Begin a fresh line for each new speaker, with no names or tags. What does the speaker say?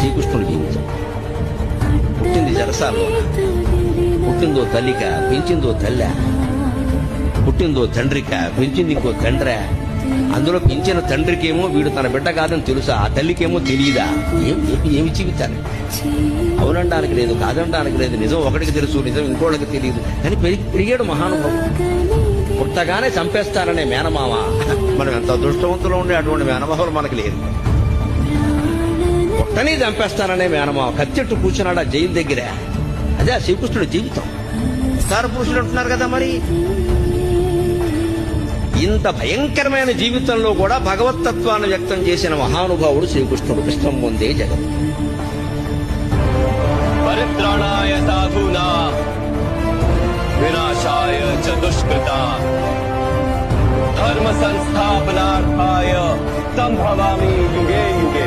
శ్రీకృష్ణుడి జీవితం. పుట్టింది జరసాల్లోన, పుట్టిందో తల్లిక, పెంచిందో తల్లి, పుట్టిందో తండ్రిక, పెంచింది ఇంకో తండ్రి. అందులో పెంచిన తండ్రికేమో వీడు తన బిడ్డ కాదని తెలుసా, ఆ తల్లికేమో తెలియదా? ఏమి జీవితాన్ని అవునడానికి లేదు, కాదనడానికి లేదు. నిజం ఒకటికి తెలుసు, నిజం ఇంకోటికి తెలియదు. కానీ పెరిగాడు మహానుభావుడు. పుట్టగానే చంపేస్తారనే మేనమామ. మనం ఎంత అదృష్టవంతులు ఉండే అటువంటి మేనమామలు మనకు లేదు. పుట్టని చంపేస్తారనే మేనమామ కత్తెట్టు కూర్చున్నాడు ఆ జైలు దగ్గర. అదే ఆ శ్రీకృష్ణుడి జీవితం. అవతార పురుషుడు అంటున్నారు కదా, మరి ఇంత భయంకరమైన జీవితంలో కూడా భగవత్తత్వాన్ని వ్యక్తం చేసిన మహానుభావుడు శ్రీకృష్ణుడు. కృష్ణం ముందే జగత్.
పరిత్రాణాయ సాధూనా వినాశాయ చ దుష్కృతా ధర్మ సంస్థాపనార్థాయ సంభవామి యుగే యుగే.